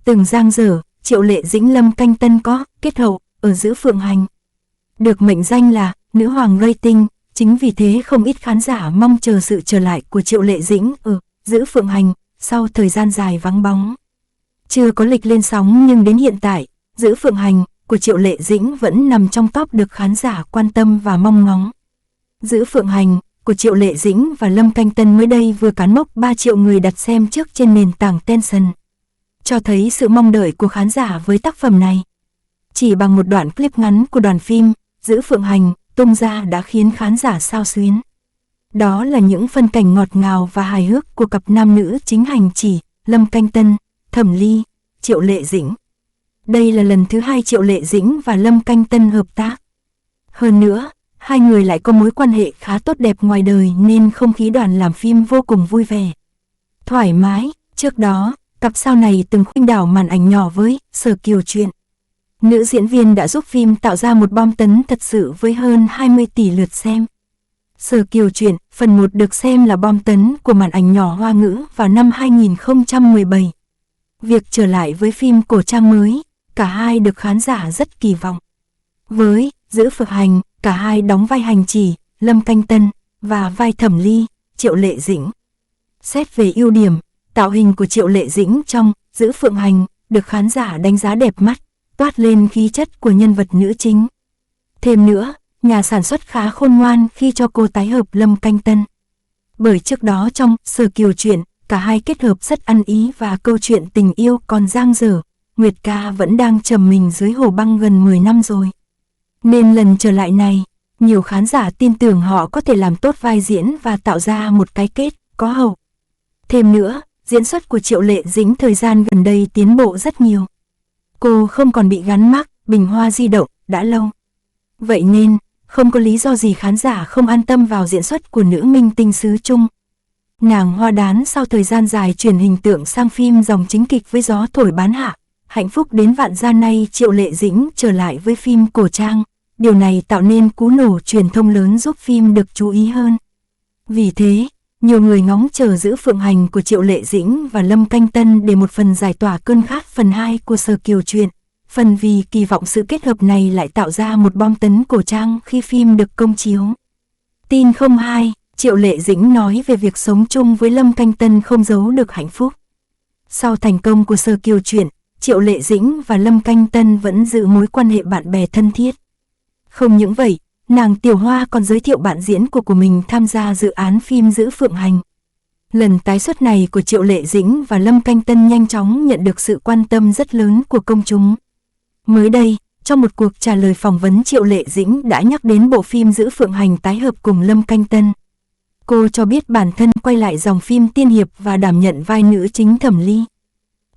từng giang dở, Triệu Lệ Dĩnh Lâm Canh Tân có kết hậu ở Giữ Phượng Hành. Được mệnh danh là nữ hoàng rating, chính vì thế không ít khán giả mong chờ sự trở lại của Triệu Lệ Dĩnh ở Giữ Phượng Hành sau thời gian dài vắng bóng. Chưa có lịch lên sóng nhưng đến hiện tại, Giữ Phượng Hành của Triệu Lệ Dĩnh vẫn nằm trong top được khán giả quan tâm và mong ngóng. Giữ Phượng Hành của Triệu Lệ Dĩnh và Lâm Canh Tân mới đây vừa cán mốc 3 triệu người đặt xem trước trên nền tảng Tencent, cho thấy sự mong đợi của khán giả với tác phẩm này. Chỉ bằng một đoạn clip ngắn của đoàn phim Giữ Phượng Hành tung ra đã khiến khán giả xao xuyến. Đó là những phân cảnh ngọt ngào và hài hước của cặp nam nữ chính hành chỉ Lâm Canh Tân, Thẩm Ly, Triệu Lệ Dĩnh. Đây là lần thứ 2 Triệu Lệ Dĩnh và Lâm Canh Tân hợp tác. Hơn nữa, hai người lại có mối quan hệ khá tốt đẹp ngoài đời nên không khí đoàn làm phim vô cùng vui vẻ, thoải mái. Trước đó, cặp sao này từng khuynh đảo màn ảnh nhỏ với Sở Kiều Truyện. Nữ diễn viên đã giúp phim tạo ra một bom tấn thật sự với hơn 20 tỷ lượt xem. Sở Kiều Truyện, phần 1 được xem là bom tấn của màn ảnh nhỏ Hoa ngữ vào năm 2017. Việc trở lại với phim cổ trang mới, cả hai được khán giả rất kỳ vọng. Với Giữ Phượng Hành, cả hai đóng vai hành chỉ, Lâm Canh Tân, và vai Thẩm Ly, Triệu Lệ Dĩnh. Xét về ưu điểm, tạo hình của Triệu Lệ Dĩnh trong Giữ Phượng Hành được khán giả đánh giá đẹp mắt, toát lên khí chất của nhân vật nữ chính. Thêm nữa, nhà sản xuất khá khôn ngoan khi cho cô tái hợp Lâm Canh Tân. Bởi trước đó trong Sở Kiều Truyện, cả hai kết hợp rất ăn ý và câu chuyện tình yêu còn dang dở. Nguyệt Ca vẫn đang trầm mình dưới hồ băng gần 10 năm rồi. Nên lần trở lại này, nhiều khán giả tin tưởng họ có thể làm tốt vai diễn và tạo ra một cái kết có hậu. Thêm nữa, diễn xuất của Triệu Lệ Dĩnh thời gian gần đây tiến bộ rất nhiều. Cô không còn bị gắn mác bình hoa di động đã lâu. Vậy nên, không có lý do gì khán giả không an tâm vào diễn xuất của nữ minh tinh xứ Trung. Nàng hoa đán sau thời gian dài chuyển hình tượng sang phim dòng chính kịch với Gió Thổi Bán Hạ, Hạnh Phúc Đến Vạn Gia nay Triệu Lệ Dĩnh trở lại với phim cổ trang. Điều này tạo nên cú nổ truyền thông lớn giúp phim được chú ý hơn. Vì thế, nhiều người ngóng chờ Giữ Phượng Hành của Triệu Lệ Dĩnh và Lâm Canh Tân để một phần giải tỏa cơn khát phần 2 của Sở Kiều Truyện. Phần vì kỳ vọng sự kết hợp này lại tạo ra một bom tấn cổ trang khi phim được công chiếu. Tin 02, Triệu Lệ Dĩnh nói về việc sống chung với Lâm Canh Tân không giấu được hạnh phúc. Sau thành công của Sở Kiều Truyện, Triệu Lệ Dĩnh và Lâm Canh Tân vẫn giữ mối quan hệ bạn bè thân thiết. Không những vậy, nàng Tiểu Hoa còn giới thiệu bạn diễn của mình tham gia dự án phim Giữ Phượng Hành. Lần tái xuất này của Triệu Lệ Dĩnh và Lâm Canh Tân nhanh chóng nhận được sự quan tâm rất lớn của công chúng. Mới đây, trong một cuộc trả lời phỏng vấn, Triệu Lệ Dĩnh đã nhắc đến bộ phim Giữ Phượng Hành tái hợp cùng Lâm Canh Tân. Cô cho biết bản thân quay lại dòng phim tiên hiệp và đảm nhận vai nữ chính Thẩm Ly.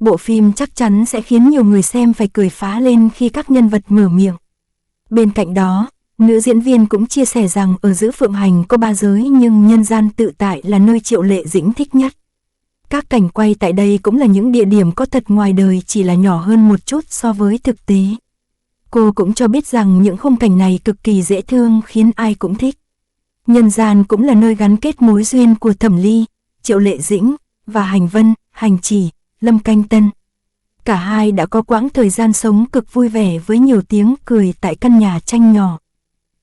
Bộ phim chắc chắn sẽ khiến nhiều người xem phải cười phá lên khi các nhân vật mở miệng. Bên cạnh đó, nữ diễn viên cũng chia sẻ rằng ở Giữ Phượng Hành có 3 giới nhưng nhân gian tự tại là nơi Triệu Lệ Dĩnh thích nhất. Các cảnh quay tại đây cũng là những địa điểm có thật ngoài đời, chỉ là nhỏ hơn một chút so với thực tế. Cô cũng cho biết rằng những khung cảnh này cực kỳ dễ thương khiến ai cũng thích. Nhân gian cũng là nơi gắn kết mối duyên của Thẩm Ly, Triệu Lệ Dĩnh và Hành Vân, Hành Chỉ, Lâm Canh Tân. Cả hai đã có quãng thời gian sống cực vui vẻ với nhiều tiếng cười tại căn nhà tranh nhỏ.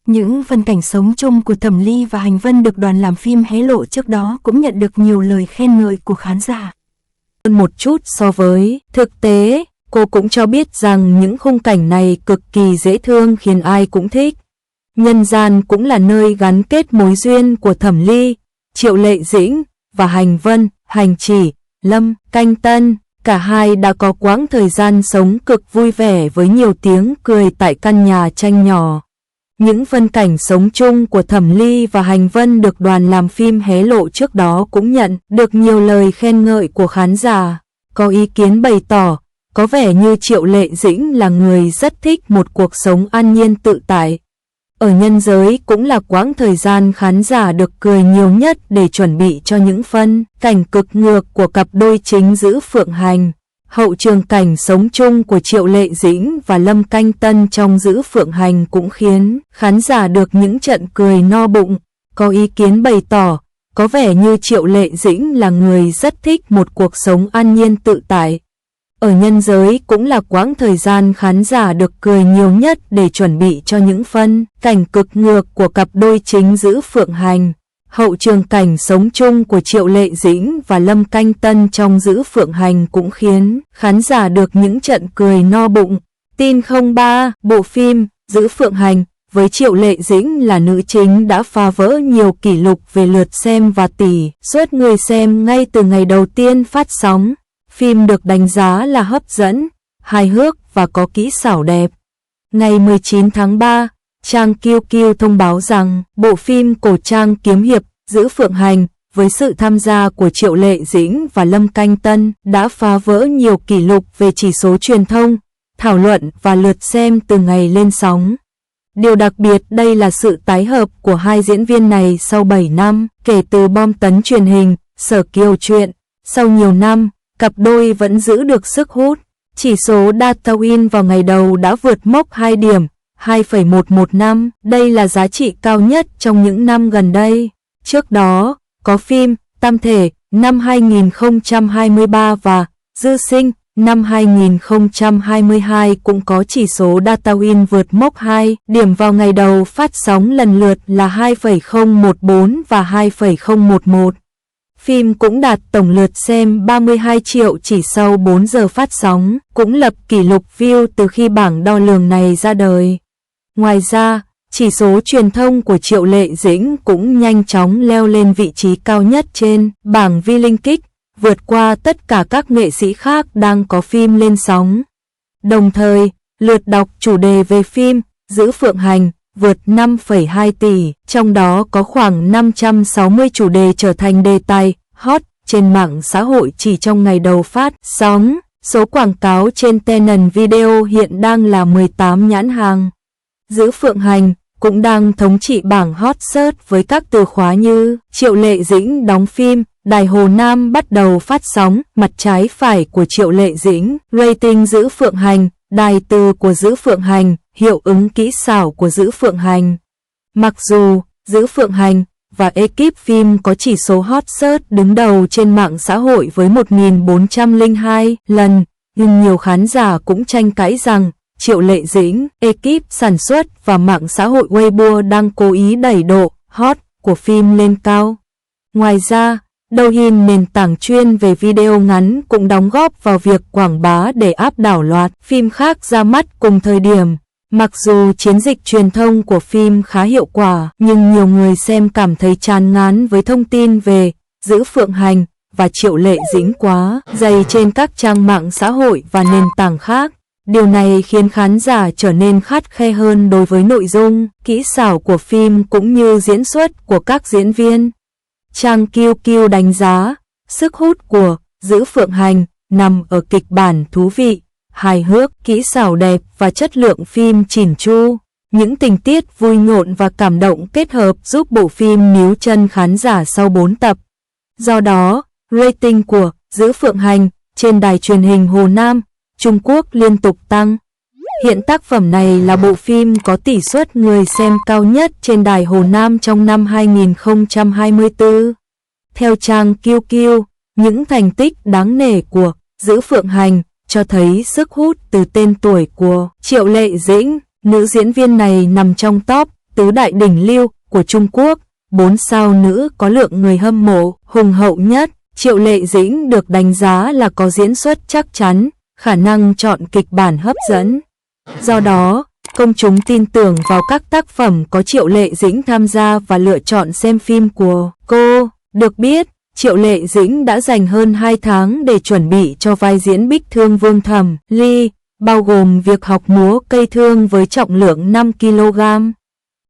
Những phân cảnh sống chung của Thẩm Ly và Hành Vân được đoàn làm phim hé lộ trước đó cũng nhận được nhiều lời khen ngợi của khán giả. Hơn một chút so với thực tế, cô cũng cho biết rằng những khung cảnh này cực kỳ dễ thương khiến ai cũng thích. Nhân gian cũng là nơi gắn kết mối duyên của Thẩm Ly, Triệu Lệ Dĩnh và Hành Vân, Hành Chỉ, Lâm Canh Tân. Cả hai đã có quãng thời gian sống cực vui vẻ với nhiều tiếng cười tại căn nhà tranh nhỏ. Những phân cảnh sống chung của Thẩm Ly và Hành Vân được đoàn làm phim hé lộ trước đó cũng nhận được nhiều lời khen ngợi của khán giả. Có ý kiến bày tỏ, có vẻ như Triệu Lệ Dĩnh là người rất thích một cuộc sống an nhiên tự tại. Ở nhân giới cũng là quãng thời gian khán giả được cười nhiều nhất để chuẩn bị cho những phân cảnh cực ngược của cặp đôi chính Giữ Phượng Hành. Hậu trường cảnh sống chung của Triệu Lệ Dĩnh và Lâm Canh Tân trong Giữ Phượng Hành cũng khiến khán giả được những trận cười no bụng. Có ý kiến bày tỏ, có vẻ như Triệu Lệ Dĩnh là người rất thích một cuộc sống an nhiên tự tại. ở nhân giới cũng là quãng thời gian khán giả được cười nhiều nhất để chuẩn bị cho những phân cảnh cực ngược của cặp đôi chính Dữ Phượng Hành. Hậu trường cảnh sống chung của Triệu Lệ Dĩnh và Lâm Canh Tân trong Dữ Phượng Hành cũng khiến khán giả được những trận cười no bụng. Tin 03, bộ phim Dữ Phượng Hành với Triệu Lệ Dĩnh là nữ chính đã phá vỡ nhiều kỷ lục về lượt xem và tỷ suất người xem ngay từ ngày đầu tiên phát sóng. Phim được đánh giá là hấp dẫn, hài hước và có kỹ xảo đẹp. Ngày 19 tháng 3, trang QQ thông báo rằng bộ phim cổ trang kiếm hiệp Dữ Phượng Hành với sự tham gia của Triệu Lệ Dĩnh và Lâm Canh Tân đã phá vỡ nhiều kỷ lục về chỉ số truyền thông, thảo luận và lượt xem từ ngày lên sóng. Điều đặc biệt đây là sự tái hợp của hai diễn viên này sau 7 năm kể từ bom tấn truyền hình Sở Kiều Truyện. Sau nhiều năm, cặp đôi vẫn giữ được sức hút. Chỉ số data win vào ngày đầu đã vượt mốc 2 điểm, 2,115. Đây là giá trị cao nhất trong những năm gần đây. Trước đó, có phim Tam Thể năm 2023 và Dư Sinh năm 2022 cũng có chỉ số data win vượt mốc 2 điểm vào ngày đầu phát sóng lần lượt là 2,014 và 2,011. Phim cũng đạt tổng lượt xem 32 triệu chỉ sau 4 giờ phát sóng, cũng lập kỷ lục view từ khi bảng đo lường này ra đời. Ngoài ra, chỉ số truyền thông của Triệu Lệ Dĩnh cũng nhanh chóng leo lên vị trí cao nhất trên bảng V-Link, vượt qua tất cả các nghệ sĩ khác đang có phim lên sóng. Đồng thời, lượt đọc chủ đề về phim Dữ Phượng Hành vượt 5,2 tỷ, trong đó có khoảng 560 chủ đề trở thành đề tài hot trên mạng xã hội chỉ trong ngày đầu phát sóng. Số quảng cáo trên Tenon Video hiện đang là 18 nhãn hàng. Dữ Phượng Hành cũng đang thống trị bảng hot search với các từ khóa như Triệu Lệ Dĩnh đóng phim, Đài Hồ Nam bắt đầu phát sóng, mặt trái phải của Triệu Lệ Dĩnh, rating Dữ Phượng Hành, đài từ của Dữ Phượng Hành, hiệu ứng kỹ xảo của Dữ Phượng Hành. Mặc dù Dữ Phượng Hành và ekip phim có chỉ số hot search đứng đầu trên mạng xã hội với 1.402 lần, nhưng nhiều khán giả cũng tranh cãi rằng Triệu Lệ Dĩnh, ekip sản xuất và mạng xã hội Weibo đang cố ý đẩy độ hot của phim lên cao. Ngoài ra, Douyin, nền tảng chuyên về video ngắn cũng đóng góp vào việc quảng bá để áp đảo loạt phim khác ra mắt cùng thời điểm. Mặc dù chiến dịch truyền thông của phim khá hiệu quả, nhưng nhiều người xem cảm thấy chán ngán với thông tin về Dữ Phượng Hành và Triệu Lệ Dĩnh quá dày trên các trang mạng xã hội và nền tảng khác. Điều này khiến khán giả trở nên khắt khe hơn đối với nội dung, kỹ xảo của phim cũng như diễn xuất của các diễn viên. Trang QQ đánh giá, sức hút của Dữ Phượng Hành nằm ở kịch bản thú vị, hài hước, kỹ xảo đẹp và chất lượng phim chỉn chu. Những tình tiết vui nhộn và cảm động kết hợp giúp bộ phim níu chân khán giả sau 4 tập. Do đó, rating của Dữ Phượng Hành trên đài truyền hình Hồ Nam, Trung Quốc liên tục tăng. Hiện tác phẩm này là bộ phim có tỷ suất người xem cao nhất trên đài Hồ Nam trong năm 2024. Theo trang QQ, những thành tích đáng nể của Dữ Phượng Hành cho thấy sức hút từ tên tuổi của Triệu Lệ Dĩnh. Nữ diễn viên này nằm trong top tứ đại đỉnh lưu của Trung Quốc, 4 sao nữ có lượng người hâm mộ hùng hậu nhất. Triệu Lệ Dĩnh được đánh giá là có diễn xuất chắc chắn, khả năng chọn kịch bản hấp dẫn. Do đó, công chúng tin tưởng vào các tác phẩm có Triệu Lệ Dĩnh tham gia và lựa chọn xem phim của cô. Được biết, Triệu Lệ Dĩnh đã dành hơn 2 tháng để chuẩn bị cho vai diễn Bích Thương Vương Thẩm Ly, bao gồm việc học múa cây thương với trọng lượng 5 kg.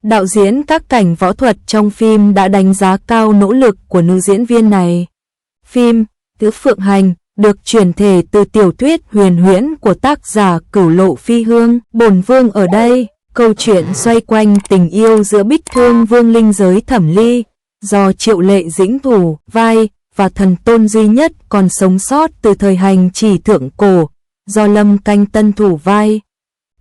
Đạo diễn các cảnh võ thuật trong phim đã đánh giá cao nỗ lực của nữ diễn viên này. Phim Dữ Phượng Hành được chuyển thể từ tiểu thuyết huyền huyễn của tác giả Cửu Lộ Phi Hương. Bổn Vương ở đây, câu chuyện xoay quanh tình yêu giữa Bích Thương Vương linh giới Thẩm Ly, do Triệu Lệ Dĩnh thủ vai, và thần tôn duy nhất còn sống sót từ thời hành chỉ thượng cổ, do Lâm Canh Tân thủ vai.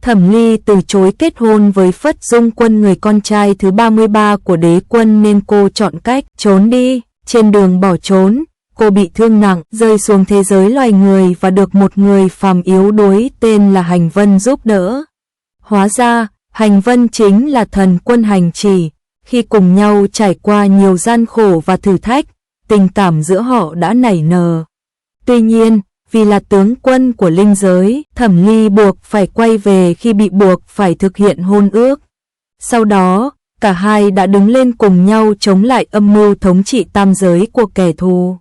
Thẩm Ly từ chối kết hôn với Phất Dung Quân, người con trai thứ 33 của đế quân, nên cô chọn cách trốn đi. Trên đường bỏ trốn, cô bị thương nặng, rơi xuống thế giới loài người và được một người phàm yếu đuối tên là Hành Vân giúp đỡ. Hóa ra, Hành Vân chính là thần quân hành chỉ. Khi cùng nhau trải qua nhiều gian khổ và thử thách, tình cảm giữa họ đã nảy nở. Tuy nhiên, vì là tướng quân của linh giới, Thẩm Ly buộc phải quay về khi bị buộc phải thực hiện hôn ước. Sau đó, cả hai đã đứng lên cùng nhau chống lại âm mưu thống trị tam giới của kẻ thù.